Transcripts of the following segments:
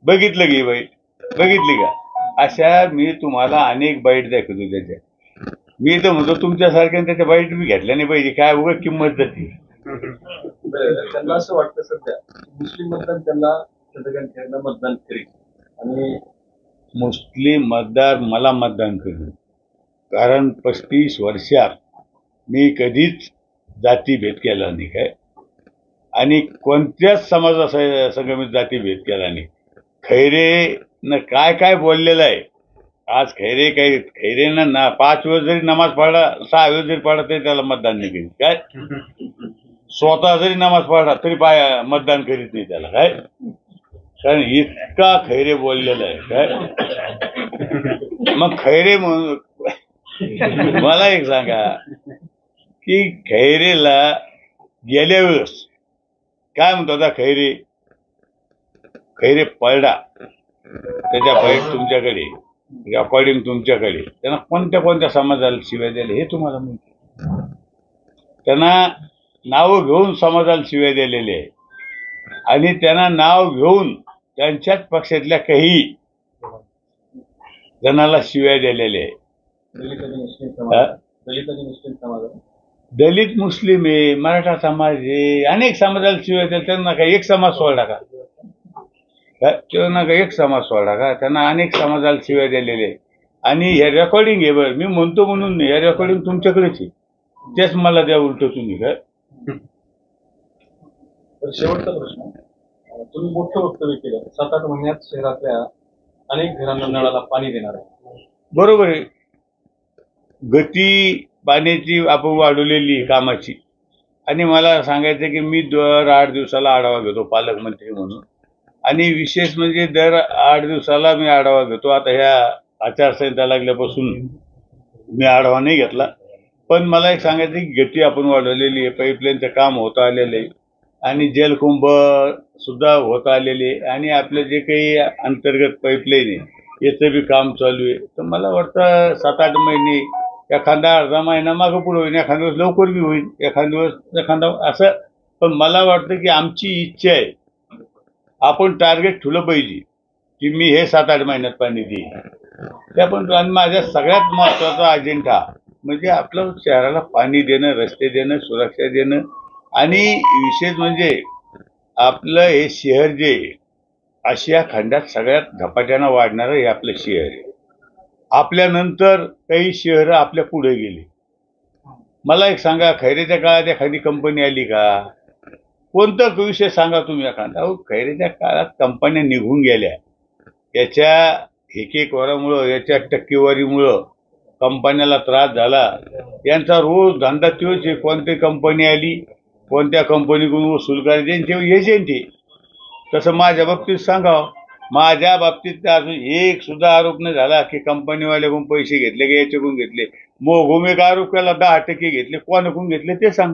बघितलं की बाईट, बघितली का? अशा मी तुम्हाला अनेक बाईट दाखवतो त्याच्या. मी तर म्हणतो तुमच्यासारख्या त्याच्या बाईट मी घेतल्या नाही पाहिजे, काय उगाच किंमत जाते. त्यांना असं वाटतं सध्या मुस्लिम मतदान त्यांना मतदान करेल आणि मुस्लिम मतदार मला मतदान करेल, कारण 35 वर्षात मी कधीच जातीभेद केला नाही काय, आणि कोणत्याच समाजासंग मी जातीभेद केला नाही. खैरेनं काय काय बोललेलं आहे आज, खैरेनं 5 वेळ जरी नमाज पडला, 6 वेळ जरी पडला तरी त्याला मतदान नाही करीत काय. स्वतः जरी नमाज पडला तरी मतदान करीत नाही त्याला काय, कारण इतका खैरे बोललेला आहे काय. मग खैरे म्हणून मला एक सांगा की खैरेला गेल्या वेळेस काय म्हणतो आता, खैरे पळडा, त्याच्या बाईट तुमच्याकडे, रेकॉर्डिंग तुमच्याकडे, त्यांना कोणत्या कोणत्या समाजाला शिव्या दिल्या हे तुम्हाला माहिती. त्यांना नाव घेऊन समाजाला शिव्या दिलेले आहे, आणि त्यांना नाव घेऊन त्यांच्याच पक्षातल्या काही जणाला शिव्या दिलेल्या आहे. दलित मुस्लिम आहे, मराठा समाज आहे, अनेक समाजाला शिव्या दिल्या. त्यांना काही एक समाज सोडला का? त्यांना काही एक समाज सोडला का? त्यांना अनेक समाजाला शिव्या दिलेले आहे. आणि हे रेकॉर्डिंग आहे बरं, मी म्हणतो म्हणून हे रेकॉर्डिंग तुमच्याकडेच आहे, तेच मला द्या उलट तुम्ही काय. शेवटचा प्रश्न, तुम्ही मोठं वक्तव्य केलं 7-8 महिन्यात शहरातल्या अनेक घरांना नळाला पाणी देणार आहे. बरोबर आहे. गती पाण्याची आपण वाढवलेली कामाची, आणि मला सांगायचं की मी दर 8 दिवसाला आढावा घेतो पालकमंत्री म्हणून, आणि विशेष म्हणजे दर 8 दिवसाला मी आढावा घेतो. आता ह्या आचारसंहिता लागल्यापासून मी आढावा नाही घेतला, पण मला एक सांगायचं की गती आपण वाढवलेली आहे, पाईपलाईनचं काम होत आलेलं आहे, आणि जलकुंभ सुद्धा होत आलेले, आणि आपलं जे काही अंतर्गत पाईपलाईन आहे याचं बी काम चालू आहे. तर मला वाटतं 7-8 महिने, एखादा अर्धा महिना मागं पुढे होईल, एखाद्या दिवस लवकर बी होईल, एखादा असं. पण मला वाटतं की आमची इच्छा आहे, आपण टार्गेट ठेवलं पाहिजे की मी हे 7-8 महिन्यात पाणी देईन. ते आपण, आणि माझ्या सगळ्यात महत्वाचा अजेंडा म्हणजे आपलं शहराला पाणी देणं, रस्ते देणं, सुरक्षा देणं, आणि विशेष म्हणजे आपलं हे शहर जे आशिया खंडात सगळ्यात झपाट्यानं वाढणारं हे आपलं शहर आहे. आपल्यानंतर काही शहरं आपल्या पुढे गेली. मला एक सांगा, खैरेच्या काळात एखादी कंपनी आली का? कोणता विषय सांगा तुम्ही एखादा. अहो, खैरेच्या काळात कंपन्या निघून गेल्या, याच्या हेकेखोरामुळं, याच्या टक्केवारीमुळं कंपन्याला त्रास झाला. यांचा रोज धंदा तोच आहे, कोणती कंपनी आली, कोणत्या कंपनीकडून वसूल करायची, त्यांचे एजंट आहे. तसं माझ्या बाबतीत सांगावं, माझ्या बाबतीत अजून एक सुद्धा आरोप नाही झाला की कंपनीवाल्याकडून पैसे घेतले की याच्याकडून घेतले. एक आरोप केला 10% घेतले, कोणाकडून घेतले ते सांग.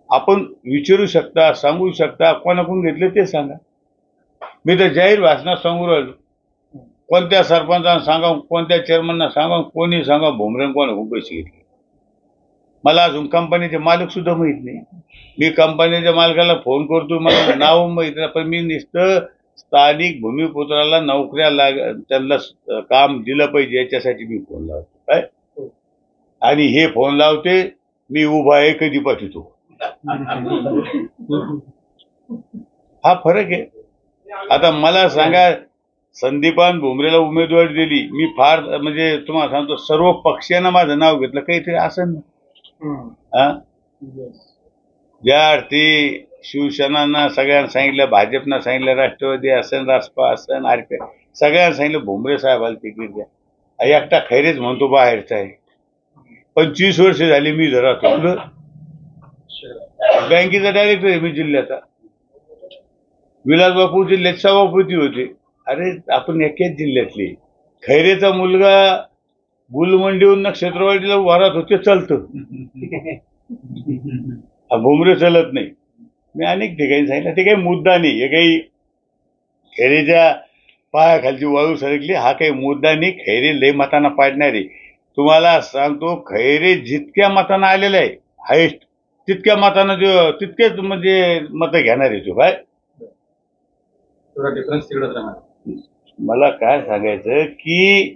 आपण विचारू शकता, सांगू शकता, कोणाकडून घेतले ते सांगा. मी तर जाहीर भाषणात सांगू राहिलो, कोणत्या सरपंचांना सांगा, कोणत्या चेअरमनना सांगा, कोणी सांगा भुमरेन कोणाकडून पैसे घेतले. मला अजून कंपनीचे मालक सुद्धा माहित नाही. मी कंपनीच्या मालकाला फोन करतो, मला नाव माहित नाही, पण मी नुसतं स्थानिक भूमिपुत्राला नोकऱ्या त्यांना काम दिलं पाहिजे याच्यासाठी मी फोन लावतो काय. आणि हे फोन लावते मी उभा आहे कधी पाठवतो, हा फरक आहे. आता मला सांगा, संदीपान भुमरेला उमेदवारी दिली, मी फार म्हणजे तुम्हाला सांगतो सर्व पक्षानं माझं नाव घेतलं, काहीतरी असं ना. ज्या अर्थी शिवसेना सगळ्यांना सांगितलं, भाजपनं सांगितलं, राष्ट्रवादी असेल, रासपा असेल, आरपी सगळ्यांना सांगितलं भुमरे साहेबाला तिकीट द्या. एकटा खैरेच म्हणतो बाहेरचा आहे. 25 वर्ष झाली मी जरा थोडं बँकेचा डायरेक्टर आहे मी जिल्ह्याचा. विलासबापू जिल्ह्यात सभापती होते. अरे आपण एकाच जिल्ह्यातले. खैरेचा मुलगा गुलमंडीहून नक्षत्रवाडीला वरात होते, चालतं. भुमरे चालत नाही. मी अनेक ठिकाणी सांगितलं, ते काही मुद्दा नाही, हे काही खैरेच्या पायाखालची वाळू सरकली, हा काही मुद्दा नाही. खैरे लय मतांना पाडणार आहे. तुम्हाला सांगतो, खैरे जितक्या मतांना आलेला आहे हायेस्ट, तितक्या मतांना तितकेच म्हणजे मतं घेणार आहे तो काय. थोडा डिफरन्स तिकडेच राहणार. मला काय सांगायचं की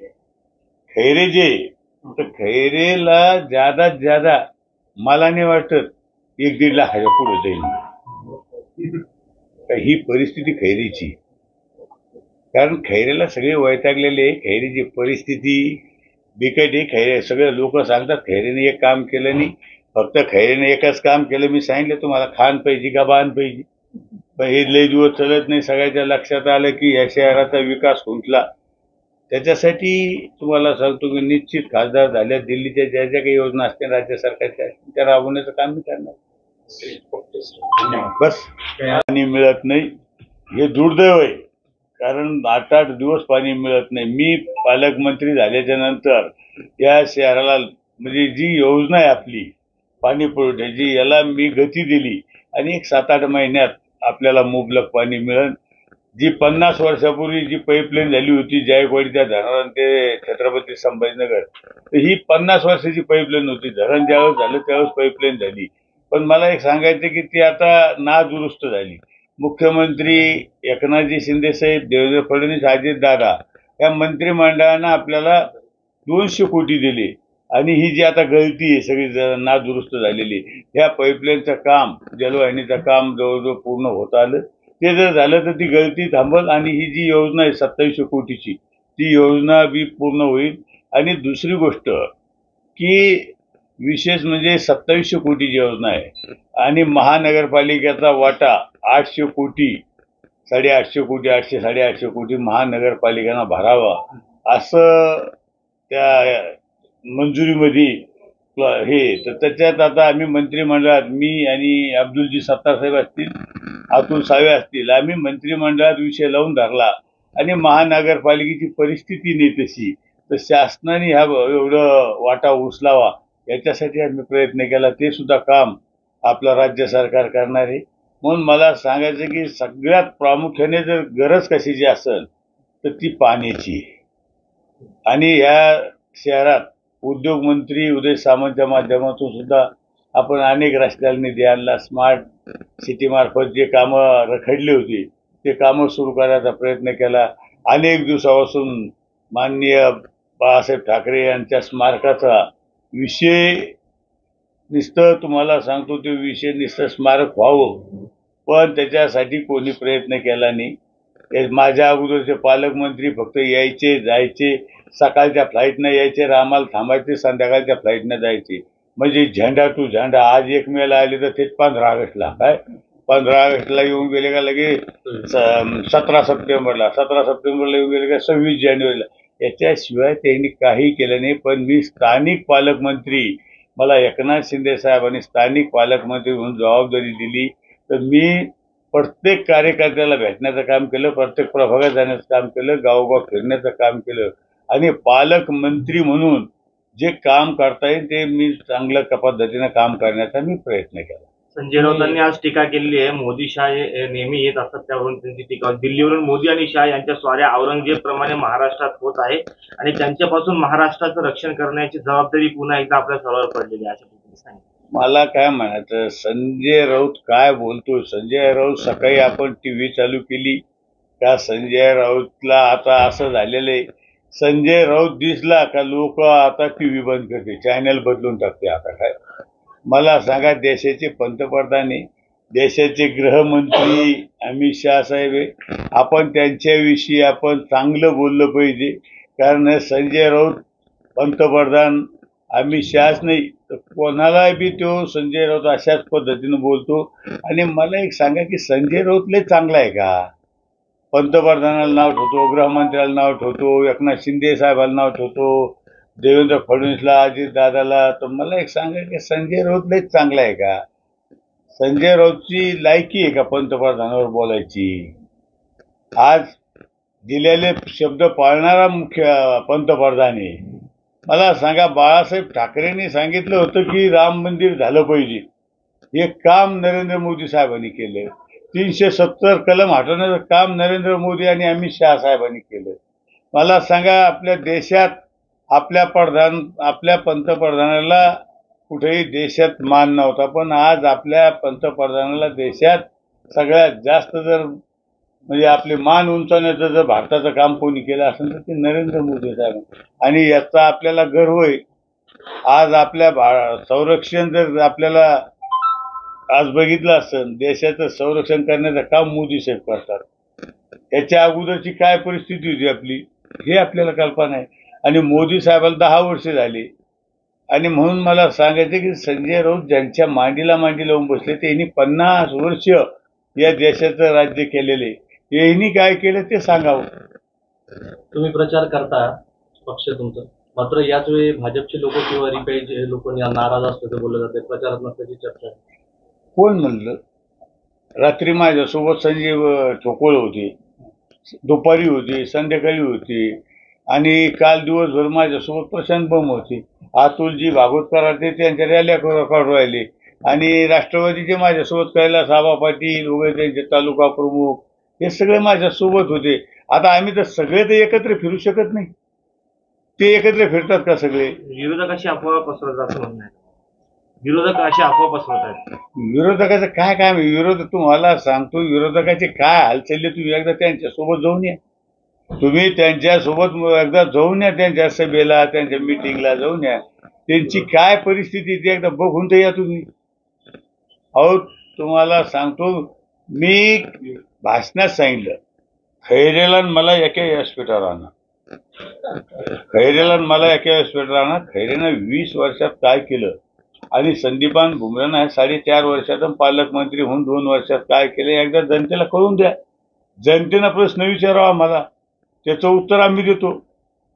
खैरे जे तर खैरेला ज्यादात ज्यादा मला नाही वाटत 1-1.5 लाखाच्या पुढे जाईल. ही परिस्थिती खैरेची, कारण खैरेला सगळे वैतागलेले. खैरेची परिस्थिती बिकट आहे. खैरे सगळे लोक सांगतात खैरेने एक काम केलं नाही, फक्त खैरेने एकच काम केलं. मी सांगितलं तुम्हाला, खान पाहिजे का बाण पाहिजे. पण हे लय दिवस चलत नाही. सगळ्याच्या लक्षात आलं की या शहराचा विकास खुंटला. त्याच्यासाठी तुम्हाला सांगतो की निश्चित खासदार झाल्या दिल्लीच्या ज्या ज्या काही योजना असतील राज्य सरकारच्या त्या राबवण्याचं काम मी करणार. बस. पाणी मिळत नाही हे दुर्दैव आहे, कारण 8-8 दिवस पाणी मिळत नाही. मी पालकमंत्री झाल्याच्या नंतर या शहराला म्हणजे जी योजना आहे आपली पाणी पुरवठ्याची याला मी गती दिली आणि एक 7-8 महिन्यात आपल्याला मुबलक पाणी मिळेल. जी 50 वर्षापूर्वी जी पाईपलाईन झाली होती जायकवाडीच्या धरणात ते छत्रपती संभाजीनगर, तर ही 50 वर्षाची पाईपलाईन होती. धरण ज्यावेळेस झालं त्यावेळेस पाईपलाईन झाली. पण मला एक सांगायचं की ती आता नादुरुस्त झाली. मुख्यमंत्री एकनाथजी शिंदे साहेब, देवेंद्र फडणवीस, अजितदादा या मंत्रिमंडळानं आपल्याला 200 कोटी दिले आणि ही जी आता गळती आहे सगळी नादुरुस्त झालेली, ह्या पाईपलाईनचं काम, जलवाहिनीचं काम जवळजवळ पूर्ण होत आलं. ते जर झालं तर ती गळती थांबल आणि ही जी योजना आहे 2700 कोटीची ती योजना बी पूर्ण होईल. आणि दुसरी गोष्ट की विशेष म्हणजे 2700 कोटीची योजना आहे आणि महानगरपालिकेचा वाटा 800 कोटी, 850 कोटी, 800-850 कोटी महानगरपालिकांना भरावा असं त्या मंजुरीमध्ये हे. तर त्याच्यात आता आम्ही मंत्रिमंडळात, मी आणि अब्दुलजी सत्तार साहेब असतील, अतुल सावे असतील, आम्ही मंत्रिमंडळात विषय लावून धरला आणि महानगरपालिकेची परिस्थिती नाही तशी, तर शासनाने ह्या एवढं वाटा उचलावा याच्यासाठी आम्ही प्रयत्न केला. ते सुद्धा काम आपलं राज्य सरकार करणार आहे. म्हणून मला सांगायचं की सगळ्यात प्रामुख्याने जर गरज कशाची असेल तर ती पाण्याची. आणि ह्या शहरात उद्योग मंत्री उदय सामंतच्या माध्यमातून सुद्धा आपण अनेक रस्त्याला निधी आणला. स्मार्ट सिटी मार्फत जे कामं रखडली होती ते कामं सुरू करायचा प्रयत्न केला. अनेक दिवसापासून माननीय बाळासाहेब ठाकरे यांच्या स्मारकाचा विषय नुसतं तुम्हाला सांगतो, ते विषय नुसतं स्मारक व्हावं, पण त्याच्यासाठी कोणी प्रयत्न केला नाही. माझ्या अगोदरचे पालकमंत्री फक्त यायचे जायचे, सकाळच्या फ्लाईटनं यायचे, आम्हाला थांबायचे, संध्याकाळच्या फ्लाईटनं जायचे. म्हणजे झेंडा टू झेंडा. आज 1 मेला आले तर ते 15 ऑगस्टला, काय 15 ऑगस्टला येऊन गेले का लगे 17 सप्टेंबरला, 17 सप्टेंबरला येऊन गेले का 26 जानेवारीला. याच्याशिवाय त्यांनी काही केलं नाही. पण मी स्थानिक पालकमंत्री, मला एकनाथ शिंदे साहेबांनी स्थानिक पालकमंत्री म्हणून जबाबदारी दिली, तर मी प्रत्येक कार्यकर्त्याला भेटण्याचं काम केलं, प्रत्येक प्रभागात जाण्याचं काम केलं, गावोगाव फिरण्याचं काम केलं आणि पालकमंत्री म्हणून जे काम करता येईल ते मी चांगल्या पद्धतीनं काम करण्याचा मी प्रयत्न केला. संजय राऊतांनी आज टीका केलेली आहे, मोदी शाह नेहमी येत असतात त्यावरून त्यांची टीका. दिल्लीवरून मोदी आणि शाह यांच्या स्वाऱ्या औरंगजेब प्रमाणे महाराष्ट्रात होत आहे आणि त्यांच्यापासून महाराष्ट्राचं रक्षण करण्याची जबाबदारी पुन्हा एकदा आपल्या सर्वांवर पडलेली आहे, अशा पद्धतीने सांगितलं. मला काय म्हणायचं, संजय राऊत काय बोलतो. संजय राऊत सकाळी आपण टीव्ही चालू केली का संजय राऊतला आता असं झालेलं आहे, संजय राऊत दिसला का लोक आता टीव्ही बंद करते, चॅनल बदलून टाकते. आता काय मला सांगा, देशाचे पंतप्रधान आहे, देशाचे गृहमंत्री अमित शाह साहेब आहे, आपण त्यांच्याविषयी आपण चांगलं बोललं पाहिजे. कारण संजय राऊत पंतप्रधान अमित शहाच नाही तर कोणाला बी तो संजय राऊत अशाच पद्धतीनं बोलतो. आणि मला एक सांगा की संजय राऊत लय चांगला आहे का? पंतप्रधानाला नाव ठेवतो, गृहमंत्र्याला नाव ठेवतो, एकनाथ शिंदे साहेबाला नाव ठेवतो, देवेंद्र फडणवीसला, अजितदादाला. तर मला एक सांगा की संजय राऊत लय चांगला आहे का? संजय राऊतची लायकी आहे का पंतप्रधानावर बोलायची? आज दिलेले शब्द पाळणारा मुख्य पंतप्रधान आहे. मला सांगा, बाळासाहेब ठाकरेंनी सांगितलं होतं की राम मंदिर झालं पाहिजे, हे काम नरेंद्र मोदी साहेबांनी केलं. 370 कलम हटवण्याचं काम नरेंद्र मोदी आणि अमित शहा साहेबांनी केलं. मला सांगा, आपल्या देशात आपल्या पंतप्रधानाला कुठेही देशात मान नव्हता, पण आज आपल्या पंतप्रधानाला देशात सगळ्यात जास्त जर म्हणजे आपली मान उंचावण्याचं जर भारताचं काम कोणी केलं असेल तर ते नरेंद्र मोदी साहेब. आणि याचा आपल्याला गर्व आहे. आज आपल्या संरक्षण जर आपल्याला आज बघितलं असेल, देशाचं संरक्षण करण्याचं काम मोदी साहेब करतात. याच्या अगोदरची काय परिस्थिती होती आपली हे आपल्याला कल्पना आहे. आणि मोदी साहेबाला 10 वर्ष झाली. आणि म्हणून मला सांगायचं की संजय राऊत ज्यांच्या मांडीला मांडी लावून बसले त्यांनी 50 वर्ष या देशाचं राज्य केलेले. यांनी काय केलं ते सांगावं. तुम्ही प्रचार करता पक्ष तुमचं, मात्र याच वेळी भाजपचे लोक किंवा काही लोक नाराज असल्याचं बोललं जाते, प्रचारात नसल्याची चर्चा आहे. कोण म्हणलं? रात्री माझ्यासोबत संजय ठोकोळ होते, दुपारी होते, संध्याकाळी होते. आणि काल दिवसभर माझ्यासोबत प्रशांत बम होते. अतुलजी भागवत कराटे त्यांच्या रॅल्या काढून राहिले. आणि राष्ट्रवादीचे माझ्यासोबत कैलास आबा पाटील वगैरे त्यांचे तालुका प्रमुख हे सगळे माझ्यासोबत होते. आता आम्ही तर सगळे तर एकत्र फिरू शकत नाही. ते एकत्र फिरतात का सगळे? विरोधक अशी अफवा पसरवतात असं म्हणणं आहे. विरोधक अशी अफवा पसरवत आहेत. विरोधकाचं काय काम आहे? विरोधक तुम्हाला सांगतो, विरोधकाचे काय हालचाली तुम्ही एकदा त्यांच्यासोबत जाऊन या. तुम्ही त्यांच्यासोबत एकदा जाऊन या, त्यांच्या सभेला त्यांच्या मिटिंगला जाऊन या. त्यांची काय परिस्थिती ती एकदा बघून तर या तुम्ही. अहो तुम्हाला सांगतो, मी भाषणात सांगितलं खैरेला मला एका व्यासपीठावर आणा. खैरेला मला एका व्यासपीठावर आणा. खैरेनं 20 वर्षात काय केलं आणि संदीपान भुमरेनं 4.5 वर्षात पालकमंत्री होऊन 2 वर्षात काय केलं एकदा जनतेला कळून द्या. जनतेनं प्रश्न विचारावा मला, त्याचं उत्तर आम्ही देतो.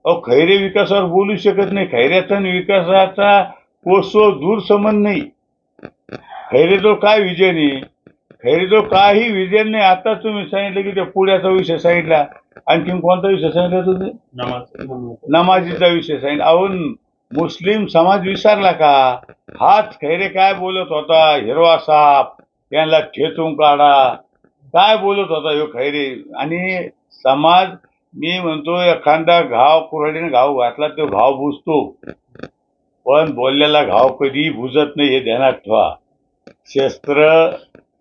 अहो खैरे विकासावर बोलू शकत नाही. खैऱ्याचा आणि विकासाचा कोसो दूर संबंध नाही. खैरेजवळ काय विजन आहे? खैरेजवळ काही विजन नाही. आता तुम्ही सांगितलं की त्या पुण्याचा विषय सांगितला. आणखीन कोणता विषय सांगितला तुम्ही? नमाजीचा विषय सांगितला. अहो मुस्लिम समाज विसरला का? हाच खैरे काय बोलत होता? हिरवा साप यांना ठेचून काढा, काय बोलत होता ह्यो खैरे? आणि समाज, मी म्हणतो एखादा घाव कुऱ्हाडीने घाव घातला तो घाव बुजतो, पण बोललेला घाव कधी बुजत नाही हे ध्यानात ठेवा.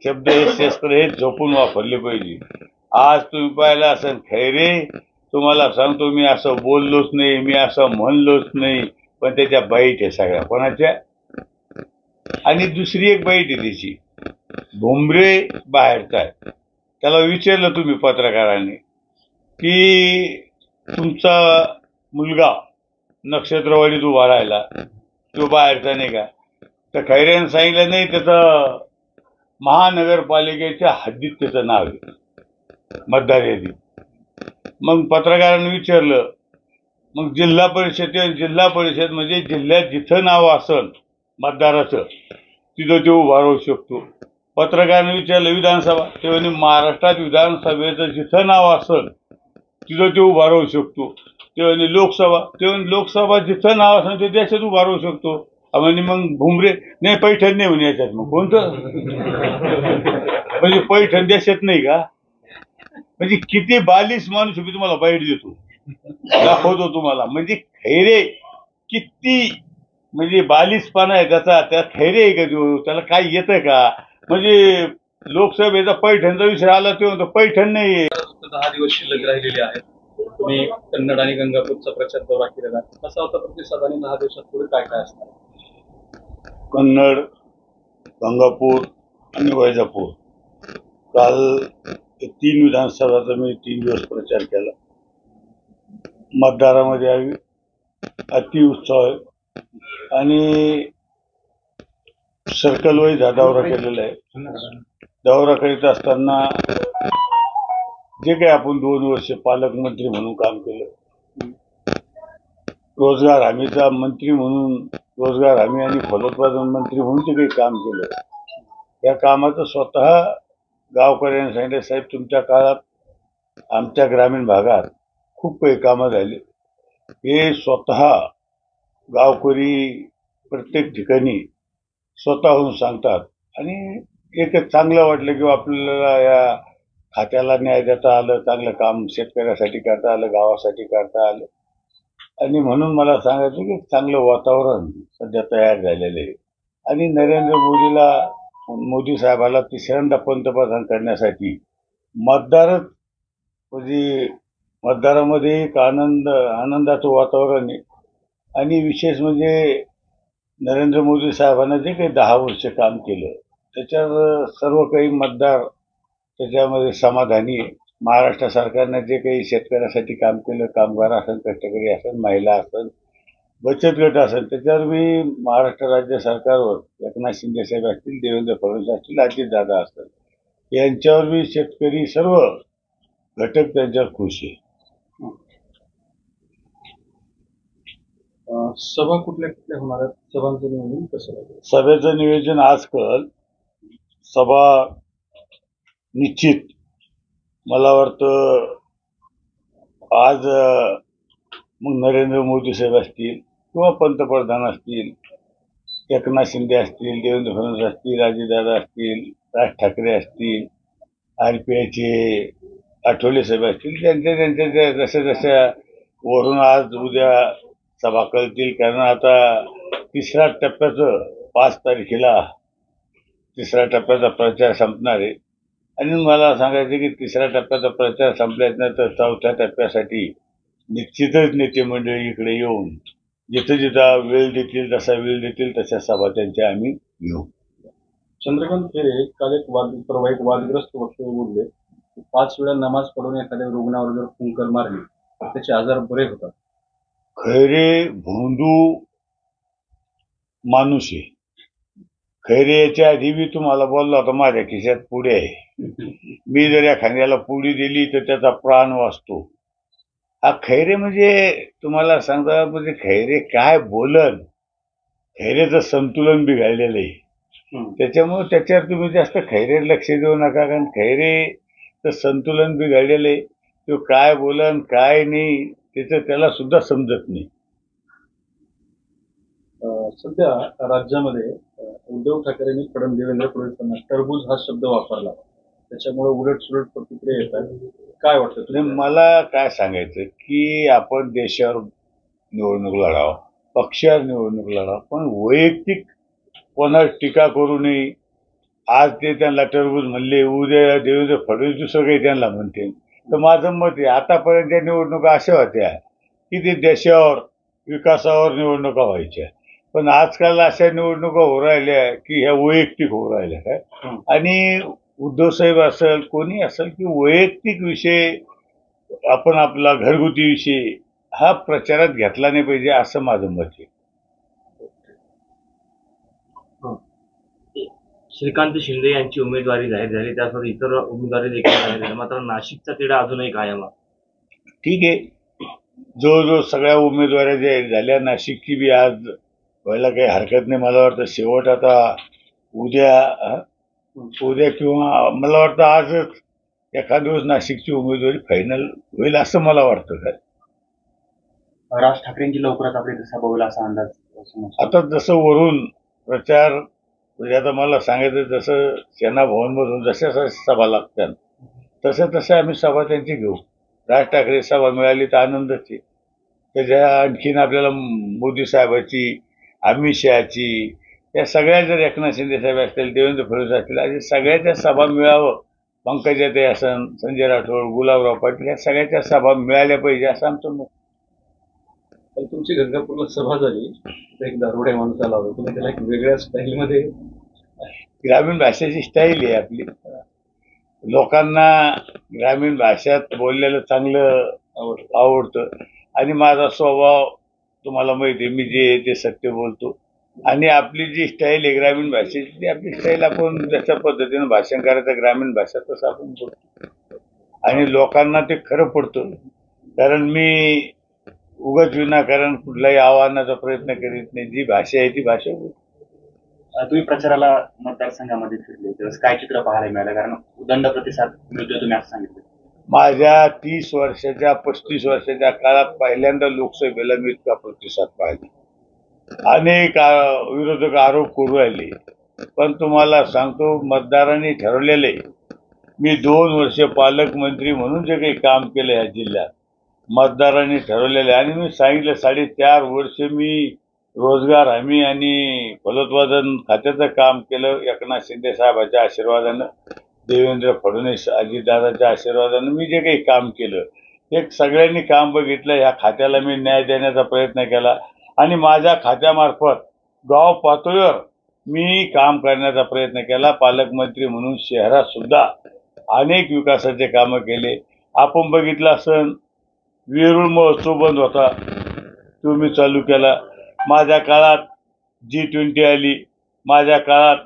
शब्द हे शस्त्र हे जपून वापरले पाहिजे. आज तुम्ही पाहिलं असेल खैरे तुम्हाला सांगतो मी असं बोललोच नाही, मी असं म्हणलोच नाही, पण त्याच्या बाईट आहे सगळ्या. कोणाच्या? आणि दुसरी एक बाईट आहे त्याची, भुमरे बाहेरचा आहे. त्याला विचारलं तुम्ही पत्रकारांनी की तुमचा मुलगा नक्षत्रवाडीत उभा राहिला, तो बाहेरचा नाही का? तर खैरेनं सांगितलं नाही, त्याचं महानगरपालिकेच्या हद्दीत त्याचं नाव आहे, मतदार यादीत. मग पत्रकारांनी विचारलं, मग जिल्हा परिषद म्हणजे जिल्ह्यात जिथं नाव असेल मतदाराचं तिथं तो उभा राहू शकतो. पत्रकारांनी विचारलं विधानसभा, ते म्हणजे महाराष्ट्रात विधानसभेचं जिथं नाव असेल तिथं तो उभा राहू शकतो. ते म्हणजे लोकसभा, ते म्हणजे लोकसभा जिथं नाव असेल ते देशात उभा राहू शकतो. म्हणजे मग भुमरे नाही, पैठण नाही म्हणे याच्यात. मग कोणतं? म्हणजे पैठण देशात नाही का? म्हणजे किती बालिश माणूस मी तुम्हाला बाईट देतो, दाखवतो तुम्हाला. म्हणजे खैरे किती म्हणजे बालिशपणा आहे त्याचा. त्या खैरे आहे का देऊ? त्याला काय येतं का? म्हणजे लोकसभेचा पैठणचा विषय आला ते म्हणतो पैठण नाही. 10 दिवस शिल्लक राहिलेले आहेत. तुम्ही कन्नड आणि गंगापूरचा प्रचार दौरा केलेला आहे. कसा होता प्रतिसाद आणि 10 दिवसात पुढे काय काय असणार? कन्नड, गंगापूर आणि वैजापूर, काल 3 विधानसभाचा मी 3 दिवस प्रचार केला. मतदारामध्ये अति उत्साह आहे. आणि सर्कल वाईज हा दौरा केलेला आहे. दौरा करीत असताना जे काही आपण 2 वर्ष पालकमंत्री म्हणून काम केलं, रोजगार हमीचा मंत्री म्हणून, रोजगार हमी आणि फलोत्पादन मंत्री म्हणून जे काही काम केलं, या कामाचं स्वतः गावकऱ्यांनी सांगितलं, साहेब तुमच्या काळात आमच्या ग्रामीण भागात खूप काही कामं झाली. हे स्वतः गावकरी प्रत्येक ठिकाणी स्वतःहून सांगतात. आणि एक चांगलं वाटलं की आपल्याला या खात्याला न्याय देता आलं, चांगलं काम शेतकऱ्यासाठी करता आलं, गावासाठी करता आलं. आणि म्हणून मला सांगायचं की चांगलं वातावरण सध्या तयार झालेलं आहे. आणि नरेंद्र मोदी साहेबाला तिसऱ्यांदा पंतप्रधान करण्यासाठी मतदारच म्हणजे मतदारामध्ये एक आनंदाचं वातावरण आहे. आणि विशेष म्हणजे नरेंद्र मोदी साहेबांना जे काही 10 वर्ष काम केलं त्याच्यावर सर्व काही मतदार त्याच्यामध्ये समाधानी आहे. महाराष्ट्र सरकारने जे काही शेतकऱ्यासाठी काम केलं, कामगार असेल, कष्टकरी असेल, महिला असेल, बचत गट असेल, त्याच्यावर मी महाराष्ट्र राज्य सरकारवर एकनाथ शिंदे साहेब असतील, देवेंद्र फडणवीस असतील, अजितदादा असतील, यांच्यावर मी शेतकरी सर्व घटक त्यांच्यावर खुश आहे. सभा कुठल्या कुठल्या होणार आहेत? सभांचं नियोजन कसं आहे? सभेचं नियोजन आज कळलं. सभा निश्चित मला वाटतं आज मग नरेंद्र मोदी साहेब असतील किंवा पंतप्रधान असतील, एकनाथ शिंदे असतील, देवेंद्र फडणवीस असतील, अजितदादा असतील, राज ठाकरे असतील, RPIचे आठवले साहेब असतील, त्यांच्या जशा जशा वरून आज उद्या सभा कळतील. कारण आता तिसऱ्या टप्प्याचं 5 तारखेला तिसऱ्या टप्प्याचा प्रचार संपणार आहे. आणि मला सांगायचं की तिसऱ्या टप्प्याचा प्रचार संपल्यानंतर चौथ्या टप्प्यासाठी निश्चितच नेते मंडळी इकडे येऊन जिथं जिथं वेळ देतील, जसा वेळ देतील तशा सभा त्यांच्या आम्ही घेऊ. चंद्रकांत खैरे काल परवा एक वादग्रस्त वक्तव्य बोलले की 5 वेळा नमाज पढून एखाद्या रुग्णावर जर फुंकर मारली तर त्याचे आजार बरे होतात. खैरे भोंदू माणूस आहे. खैरे याच्या आधी मी तुम्हाला बोललो होता माझ्या खिशात पुढे आहे. मी जर एखाद्याला पुडी दिली तर त्याचा प्राण वाचतो. हा खैरे म्हणजे तुम्हाला सांगता म्हणजे खैरे काय बोलन, खैरेचं संतुलन बिघडलेलं आहे. त्याच्यामुळे त्याच्यावर तुम्ही जास्त खैरे लक्ष देऊ नका. कारण खैरेचं संतुलन बिघडलेलं आहे. तो काय बोलन काय नाही त्याला सुद्धा समजत नाही. सध्या राज्यामध्ये उद्धव ठाकरेंनी देवेंद्र फडणवीसांना टरबूज हा शब्द वापरला, त्याच्यामुळे उलटसुलट प्रतिक्रिया येतात. काय वाटतं तुम्हाला? मला काय सांगायचं की आपण देशावर निवडणूक लढावं, पक्षावर निवडणूक लढावं, पण वैयक्तिक कोणावर टीका करू नये. आज ते त्यांना टरबूज म्हणले, उद्या देवेंद्र फडणवीस दुसरं काही त्यांना म्हणते. तर माझं मत आहे आतापर्यंत निवडणुका अशा होत्या की ते देशावर विकासावर निवडणुका व्हायच्या. पण आजकाल अशा निवडणुका होऊ राहिल्या की ह्या वैयक्तिक होऊ राहिल्या काय. आणि उद्धव साहेब असेल कोणी असेल की वैयक्तिक विषय आपण आपला घरगुती विषय हा प्रचारात घेतला नाही पाहिजे असं माझं मत आहे. श्रीकांत शिंदे यांची उमेदवारी जाहीर झाली, त्यासोबत इतर उमेदवारी देखील जाहीर झाल्या, मात्र नाशिकचा तिढा अजूनही कायम आहे. ठीक आहे, जो सगळ्या उमेदवाऱ्या जाहीर झाल्या, नाशिकची बी आज व्हायला काही हरकत नाही. मला वाटतं शेवट आता उद्या किंवा मला वाटतं आजच एखाद दिवस नाशिकची उमेदवारी फायनल होईल असं मला वाटतं. काय राज ठाकरेंची लवकरच आपली सभा होईल असा अंदाज. आता जसं वरून प्रचार म्हणजे आता मला सांगायचं जसं सेना भवनमधून जशा सभा लागतात तसं आम्ही सभा त्यांची घेऊ. राज ठाकरे सभा मिळाली तर आनंदच आहे. त्याच्या आणखीन आपल्याला मोदी साहेबाची, अमित शहाची, या सगळ्या जर एकनाथ शिंदे साहेब असतील, देवेंद्र फडणवीस असतील, अशा सगळ्याच्या सभा मिळावं. पंकजाताई असन, संजय राठोड, गुलाबराव पाटील या सगळ्याच्या सभा मिळाल्या पाहिजे असं आमचं मत. तुमची गंगापूरला सभा झाली, एक दारुडे माणूस आला होता, तुम्ही त्याला एक वेगळ्या स्टाईलमध्ये, ग्रामीण भाषेची स्टाईल आहे आपली. लोकांना ग्रामीण भाषेत बोललेलं चांगलं आवडतं. आणि माझा स्वभाव तुम्हाला माहिती आहे, मी जे ते सत्य बोलतो. आणि आपली जी स्टाईल आहे ग्रामीण भाषेची, ती आपली स्टाईल आपण जशा पद्धतीनं भाषण करायचं ग्रामीण भाषा तसं आपण बोलतो. आणि लोकांना ते खरं पडतं. कारण मी उगाच विनाकारण कुठल्याही आव्हानाचा प्रयत्न करीत नाही. जी भाषा आहे ती भाषा बोलतो. तुम्ही प्रचाराला मतदारसंघामध्ये फिरले तेव्हा काय चित्र पाहायला मिळालं? कारण उदंड प्रतिसाद मिळतोय तुम्ही असं सांगितलं. माझ्या 30 वर्षाच्या 35 वर्षाच्या काळात पहिल्यांदा लोकसभेला मी इतका प्रतिसाद पाहिला. अनेक विरोधक आरोप करू राहिले, पण तुम्हाला सांगतो मतदारांनी ठरवलेले. मी 2 वर्ष पालकमंत्री म्हणून जे काही काम केलं या जिल्ह्यात मतदारांनी ठरवलेले. आणि मी सांगितलं 4.5 वर्ष मी रोजगार हमी आणि फलोत्पादन खात्याचं काम केलं एकनाथ शिंदे साहेबांच्या आशीर्वादानं. देवेंद्र फडणवीस अजितदादांच्या आशीर्वादानं मी जे काही काम केलं हे सगळ्यांनी काम बघितलं. ह्या खात्याला मी न्याय देण्याचा प्रयत्न केला आणि माझ्या खात्यामार्फत गाव पातळीवर मी काम करण्याचा प्रयत्न केला. पालकमंत्री म्हणून शहरात सुद्धा अनेक विकासाचे कामं केले. आपण बघितलं असन वेरूळ महोत्सव बंद होता, तो मी चालू केला. माझ्या काळात G20 आली. माझ्या काळात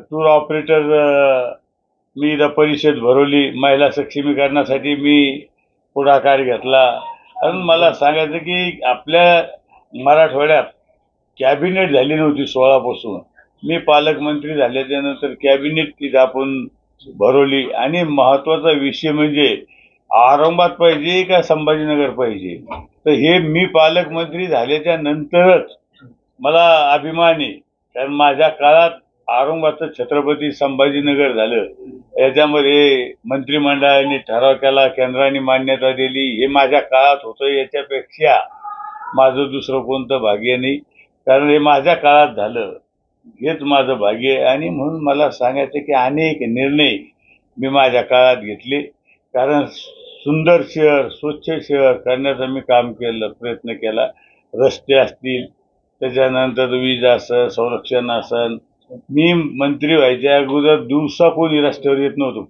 टूर ऑपरेटर मी इथं परिषद भरवली. महिला सक्षमीकरणासाठी मी पुढाकार घेतला. आणि मला सांगायचं की आपल्या मराठवाड्यात कॅबिनेट झाली नव्हती 16 पासून. मी पालकमंत्री झाल्याच्या नंतर कॅबिनेट तिथं आपण भरवली. आणि महत्वाचा विषय म्हणजे औरंगाबाद पाहिजे का संभाजीनगर पाहिजे, तर हे मी पालकमंत्री झाल्याच्या नंतरच मला अभिमान आहे. कारण माझ्या काळात औरंगाबादचं छत्रपती संभाजीनगर झालं. याच्यामध्ये मंत्रिमंडळाने ठराव केला, केंद्राने मान्यता दिली. हे माझ्या काळात होतं. याच्यापेक्षा माझं दुसरं कोणतं भाग्य नाही, कारण हे माझ्या काळात झालं. हेच माझं भाग्य आहे. आणि म्हणून मला सांगायचं की अनेक निर्णय मी माझ्या काळात घेतले. कारण सुंदर शहर, स्वच्छ शहर करण्याचा मी काम केलं, प्रयत्न केला. रस्ते असतील, त्याच्यानंतर वीज असेल, संरक्षण असेल. मी मंत्री व्हायच्या अगोदर दिवसा कोणी रस्त्यावर येत नव्हतं,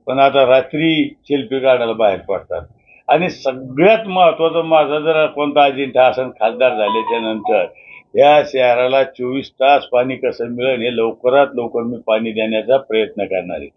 पण आता रात्री सेल्फी काढायला बाहेर पडतात. आणि सगळ्यात महत्वाचं माझा जर कोणता अजेंडा असेल खासदार झाल्याच्या नंतर, या शहराला 24 तास पाणी कसं मिळेल हे लवकरात लवकर मी पाणी देण्याचा प्रयत्न करणार आहे.